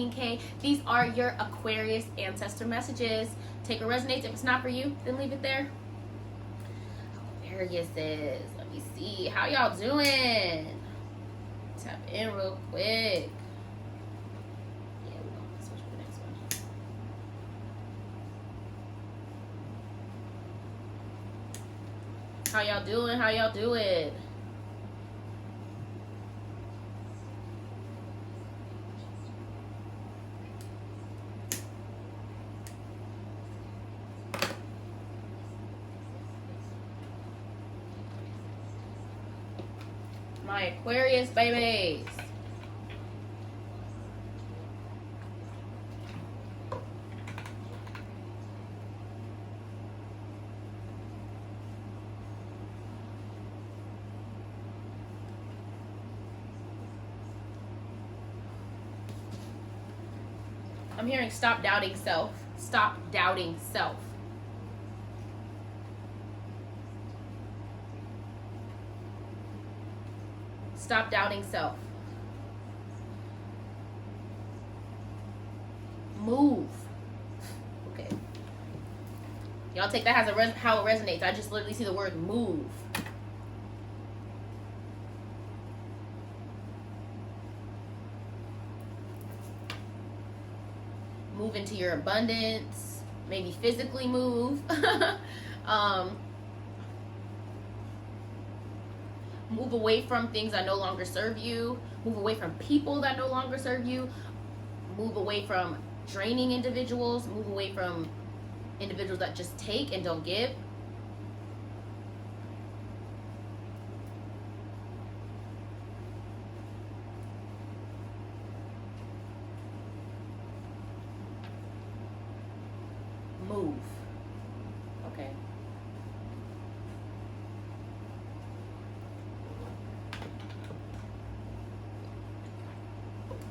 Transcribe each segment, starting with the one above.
15K. These are your Aquarius Ancestor messages. Take what resonates. If it's not for you, then leave it there. Aquariuses, let me see. How y'all doing? Tap in real quick. Yeah, we're going to switch to the next one. How y'all doing? How y'all doing? My Aquarius babies. I'm hearing stop doubting self. Stop doubting self. Stop doubting self. Move. Okay. Y'all take that as how it resonates. I just literally see the word move. Move into your abundance. Maybe physically move. Move away from things that no longer serve you. Move away from people that no longer serve you. Move away from draining individuals. Move away from individuals that just take and don't give. Move. Okay.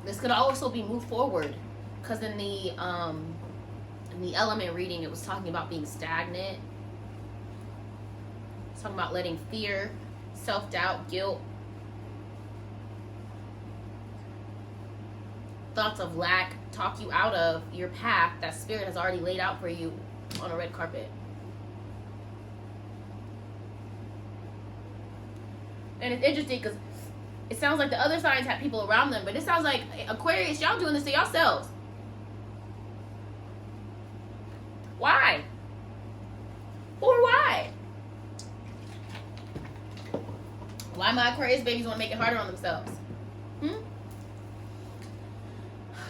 This could also be move forward, because in the element reading, it was talking about being stagnant. It's talking about letting fear, self-doubt, guilt, thoughts of lack talk you out of your path that spirit has already laid out for you on a red carpet. And it's interesting because it sounds like the other signs have people around them, but it sounds like Aquarius, y'all doing this to yourselves. Why? Or why? Why my Aquarius babies want to make it harder on themselves?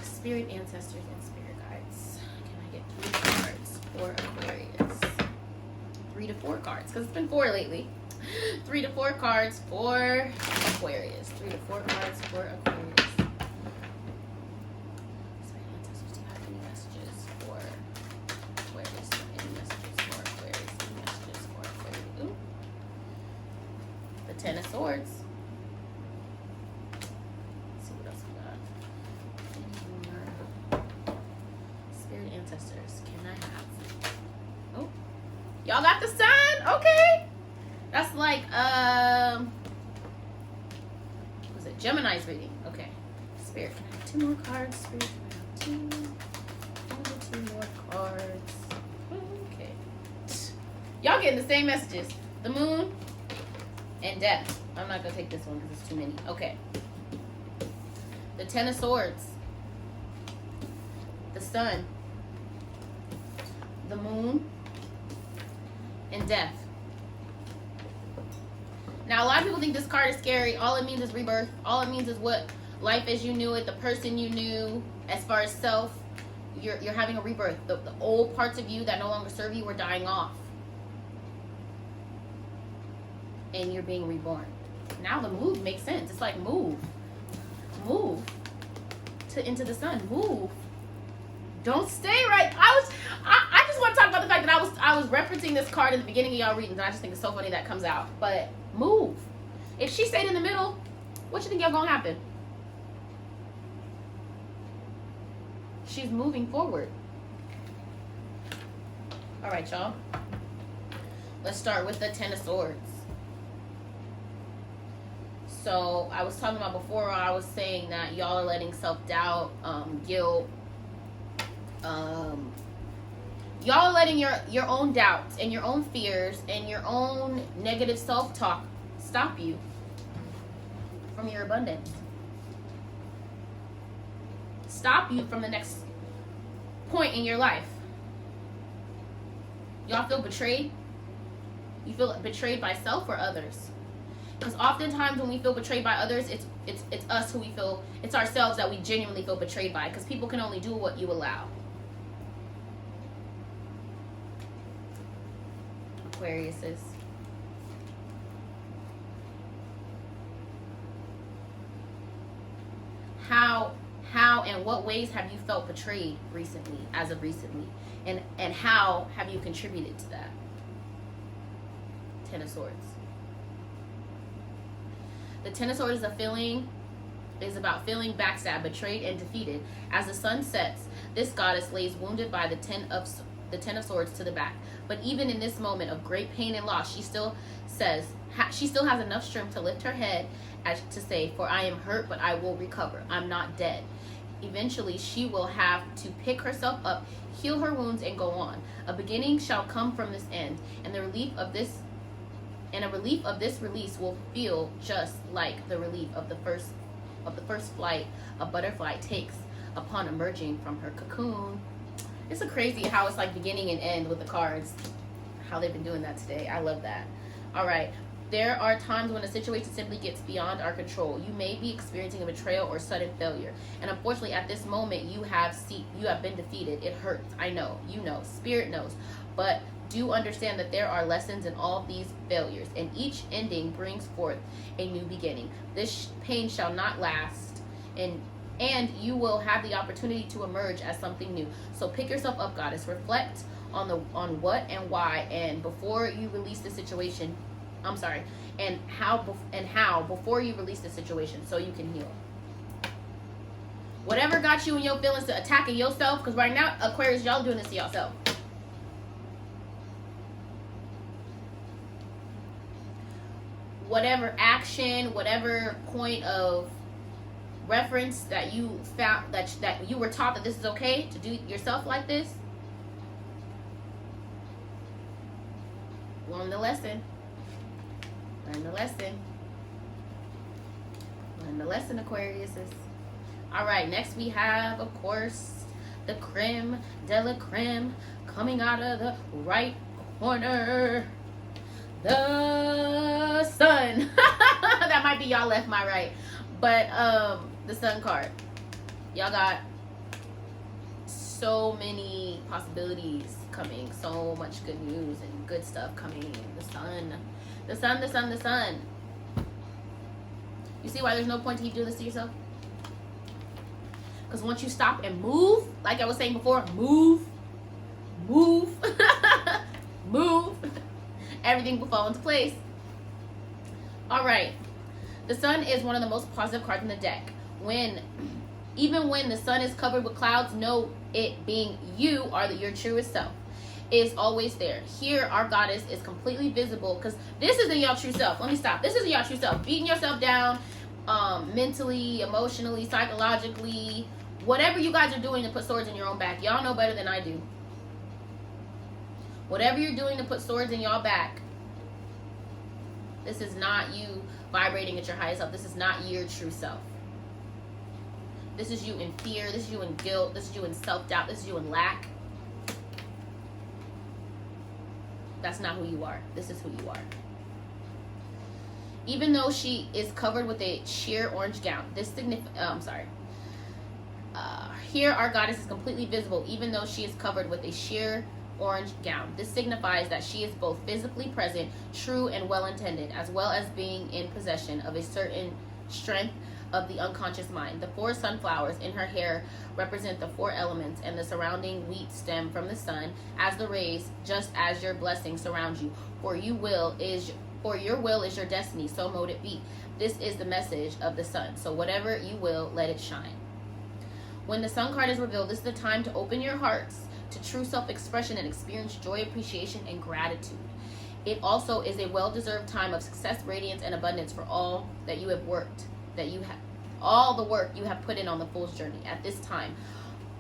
Spirit ancestors and spirit guides. Can I get 3 cards for Aquarius? 3 to 4 cards, because it's been 4 lately. 3 to 4 cards for Aquarius. 3 to 4 cards for Aquarius. Spirit ancestors, do you have any messages for Aquarius? Any messages for Aquarius? Any messages for Aquarius? Ooh. The 10 of Swords. Let's see what else we got. Any more spirit ancestors can I have? Oh, y'all got the sun? Okay. That's like, was it Gemini's reading? Okay. Spirit, can I have 2 more cards? Spirit, can I have 2 more cards? Okay. Y'all getting the same messages. The moon and death. I'm not going to take this one because it's too many. Okay. The 10 of Swords. The sun. The moon and death. Now, a lot of people think this card is scary. All it means is rebirth. All it means is what life as you knew it, the person you knew, as far as self, you're having a rebirth. The old parts of you that no longer serve you are dying off. And you're being reborn. Now the move makes sense. It's like move. Move. Into the sun. Move. Don't stay right. I just want to talk about the fact that I was referencing this card in the beginning of y'all readings, and I just think it's so funny that comes out. But move. If she stayed in the middle, what you think y'all gonna happen? She's moving forward. All right, y'all. Let's start with the 10 of Swords. So I was talking about before, I was saying that y'all are letting self-doubt, guilt, y'all are letting your own doubts and your own fears and your own negative self-talk stop you from your abundance. Stop you from the next point in your life. Y'all feel betrayed? You feel betrayed by self or others? Because oftentimes when we feel betrayed by others, it's us who we feel, it's ourselves that we genuinely feel betrayed by, because people can only do what you allow. Aquariuses. How and what ways have you felt betrayed recently, as of recently? And how have you contributed to that? Ten of Swords. The Ten of Swords is about feeling backstabbed, betrayed, and defeated. As the sun sets, this goddess lays wounded by the Ten of Swords to the back. But even in this moment of great pain and loss, she still has enough strength to lift her head as to say, "For I am hurt, but I will recover. I'm not dead." Eventually, she will have to pick herself up, heal her wounds, and go on. A beginning shall come from this end, and a relief of this release will feel just like the relief of the first flight a butterfly takes upon emerging from her cocoon. It's so crazy how it's like beginning and end with the cards. How they've been doing that today. I love that. All right. There are times when a situation simply gets beyond our control. You may be experiencing a betrayal or sudden failure. And unfortunately, at this moment, you have been defeated. It hurts. I know. You know. Spirit knows. But do understand that there are lessons in all these failures. And each ending brings forth a new beginning. This pain shall not last. And you will have the opportunity to emerge as something new. So pick yourself up, goddess. Reflect on what and why. And before you release the situation... and how before you release the situation, so you can heal. Whatever got you in your feelings to attacking yourself, because right now, Aquarius, y'all doing this to yourself. Whatever action, whatever point of reference that you found, that you were taught that this is okay to do yourself like this, learn the lesson. Learn the lesson. Learn the lesson, Aquariuses. All right, next we have, of course, the creme de la creme coming out of the right corner. The sun. That might be y'all left, my right. But the sun card. Y'all got so many possibilities coming. So much good news and good stuff coming. The sun. The sun, the sun, the sun. You see why there's no point to keep doing this to yourself? Because once you stop and move, like I was saying before, move, move, everything will fall into place. All right. The sun is one of the most positive cards in the deck. Even when the sun is covered with clouds, know it being you are your truest self. Is always there. Here, our goddess is completely visible, because this isn't your true self. Let me stop. This isn't your true self. Beating yourself down mentally, emotionally, psychologically, whatever you guys are doing to put swords in your own back. Y'all know better than I do. Whatever you're doing to put swords in y'all back, this is not you vibrating at your highest self. This is not your true self. This is you in fear. This is you in guilt. This is you in self-doubt. This is you in lack. That's not who you are. This is who you are. Even though she is covered with a sheer orange gown, here our goddess is completely visible, even though she is covered with a sheer orange gown. This signifies that she is both physically present, true and well-intended, as well as being in possession of a certain strength of the unconscious mind. The 4 sunflowers in her hair represent the 4 elements, and the surrounding wheat stem from the sun as the rays, just as your blessings surround you. For your will is your destiny, so mote it be. This is the message of the sun. So whatever you will, let it shine. When the sun card is revealed, this is the time to open your hearts to true self-expression and experience joy, appreciation, and gratitude. It also is a well-deserved time of success, radiance, and abundance for all that you have worked, all the work you have put in on the Fool's journey. At this time,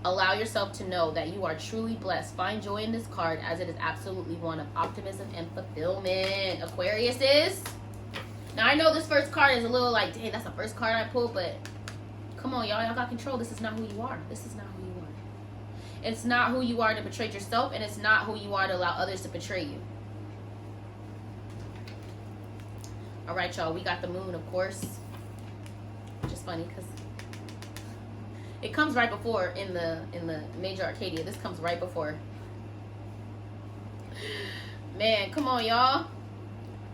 allow yourself to know that you are truly blessed. Find joy in this card, as it is absolutely one of optimism and fulfillment. Aquarius is. Now, I know this first card is a little like, dang, that's the first card I pulled, but come on, y'all. Y'all got control. This is not who you are. This is not who you are. It's not who you are to betray yourself, and it's not who you are to allow others to betray you. All right, y'all. We got the moon, of course. Which is funny because it comes right before in the Major Arcadia. This comes right before. Man, come on, y'all.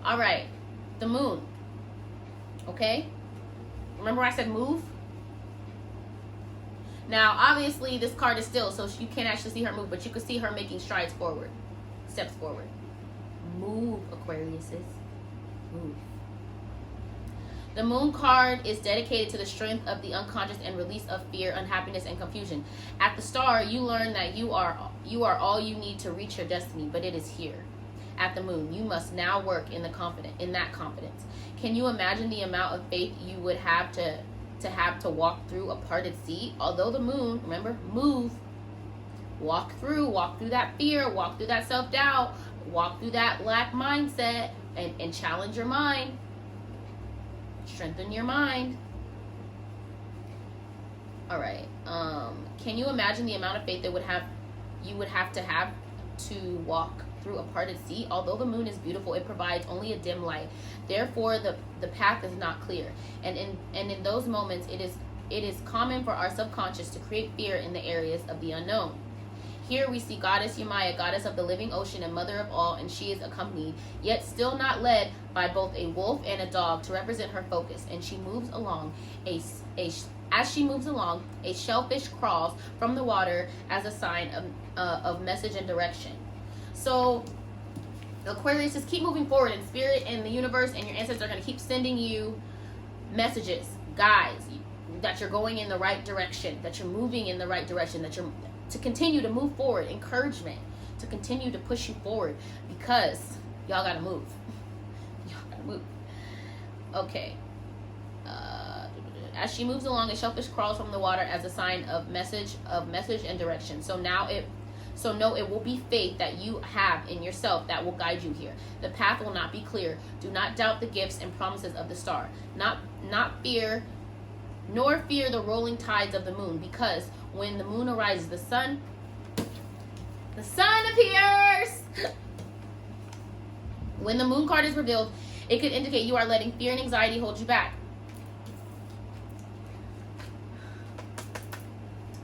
All right, the moon. Okay. Remember I said move? Now, obviously, this card is still, so you can't actually see her move, but you can see her making strides forward, steps forward. Move, Aquariuses. Move. The moon card is dedicated to the strength of the unconscious and release of fear, unhappiness, and confusion. At the star, you learn that you are all you need to reach your destiny, but it is here. At the moon, you must now work in that confidence. Can you imagine the amount of faith you would have to walk through a parted sea? Although the moon, remember, move. Walk through that fear, walk through that self-doubt, walk through that lack mindset, and challenge your mind. Strengthen your mind. All right. Can you imagine the amount of faith that you would have to walk through a parted sea? Although the moon is beautiful, it provides only a dim light. Therefore, the path is not clear. And in those moments, it is common for our subconscious to create fear in the areas of the unknown. Here we see Goddess Yemaya, goddess of the living ocean and mother of all, and she is accompanied, yet still not led, by both a wolf and a dog to represent her focus. And she moves along. As she moves along, a shellfish crawls from the water as a sign of message and direction. So, Aquarius, just keep moving forward, and spirit and the universe and your ancestors are going to keep sending you messages, guides, that you're going in the right direction, that you're moving in the right direction, that you're to continue to move forward, encouragement to continue to push you forward, because y'all gotta move. Y'all gotta move. Okay. As she moves along, a shellfish crawls from the water as a sign of message and direction. So know it will be faith that you have in yourself that will guide you here. The path will not be clear. Do not doubt the gifts and promises of the star. Not fear, nor fear the rolling tides of the moon, because when the moon arises, the sun appears. When the moon card is revealed, it could indicate you are letting fear and anxiety hold you back.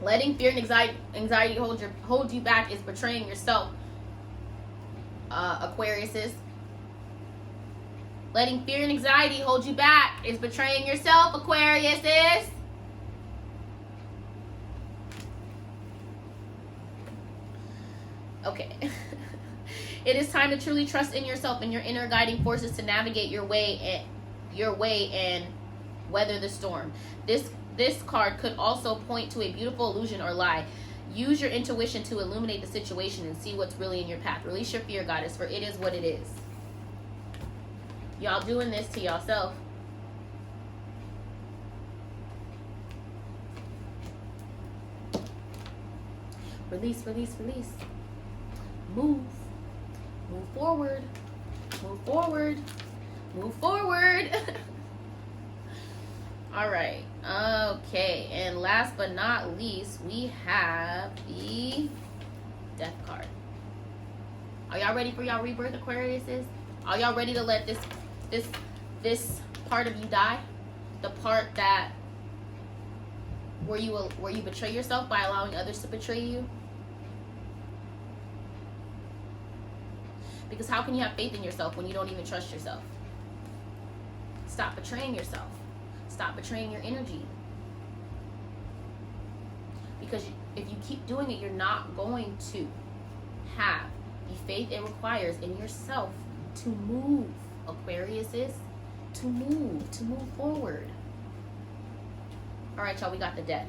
Letting fear and anxiety hold you back is betraying yourself, Aquariuses. Letting fear and anxiety hold you back is betraying yourself, Aquariuses. Okay. It is time to truly trust in yourself and your inner guiding forces to navigate your way and weather the storm. This card could also point to a beautiful illusion or lie. Use your intuition to illuminate the situation and see what's really in your path. Release your fear, goddess, for it is what it is. Y'all doing this to yourself. Release, release, release. Move. Move forward. Move forward. Move forward. All right. Okay. And last but not least, we have the Death card. Are y'all ready for y'all rebirth, Aquariuses? Are y'all ready to let this part of you die? The part that where you betray yourself by allowing others to betray you? Because how can you have faith in yourself when you don't even trust yourself? Stop betraying yourself. Stop betraying your energy. Because if you keep doing it, you're not going to have the faith it requires in yourself to move, Aquariuses. To move forward. All right, y'all, we got the death.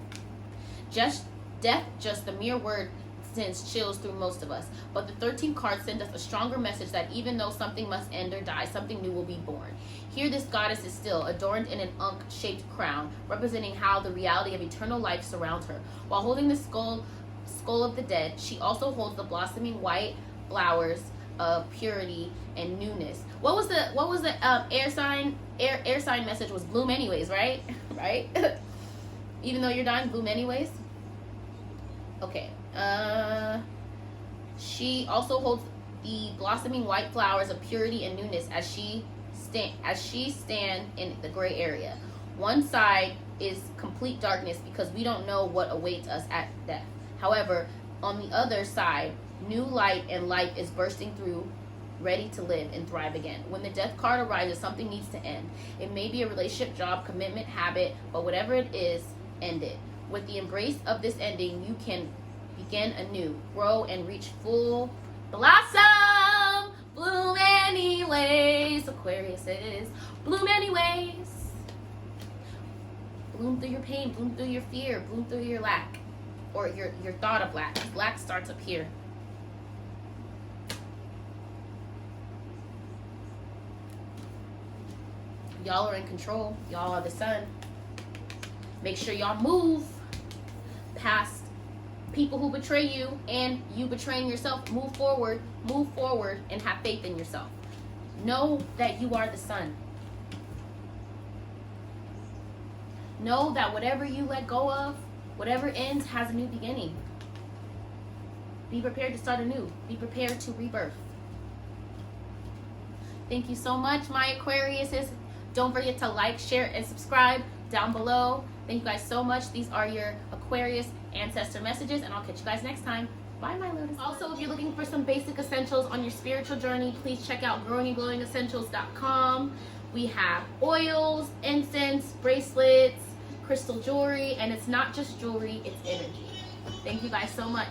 Just the mere word sends chills through most of us. But the 13th card sends us a stronger message that even though something must end or die, something new will be born. Here this goddess is still, adorned in an Ankh-shaped crown, representing how the reality of eternal life surrounds her. While holding the skull of the dead, she also holds the blossoming white flowers of purity and newness. What was the air sign message was bloom anyways, right? Right? Even though you're dying, bloom anyways. Okay. She also holds the blossoming white flowers of purity and newness as she stand in the gray area. One side is complete darkness because we don't know what awaits us at death. However, on the other side, new light and life is bursting through, ready to live and thrive again. When the death card arises, something needs to end. It may be a relationship, job, commitment, habit, but whatever it is, end it. With the embrace of this ending, you can begin anew, grow, and reach full blossom. Bloom anyways. Aquarius is bloom anyways. Bloom through your pain, bloom through your fear, bloom through your lack, or your thought of lack. Lack starts up here. Y'all are in control. Y'all are the sun. Make sure y'all move past people who betray you and you betraying yourself. Move forward, and have faith in yourself. Know that you are the sun. Know that whatever you let go of, whatever ends, has a new beginning. Be prepared to start anew. Be prepared to rebirth. Thank you so much, my Aquariuses. Don't forget to like, share, and subscribe down below. Thank you guys so much. These are your Aquarius Ancestor messages, and I'll catch you guys next time. Bye, my lotus. Also, if you're looking for some basic essentials on your spiritual journey, please check out growingandglowingessentials.com. We have oils, incense, bracelets, crystal jewelry, and it's not just jewelry, it's energy. Thank you guys so much.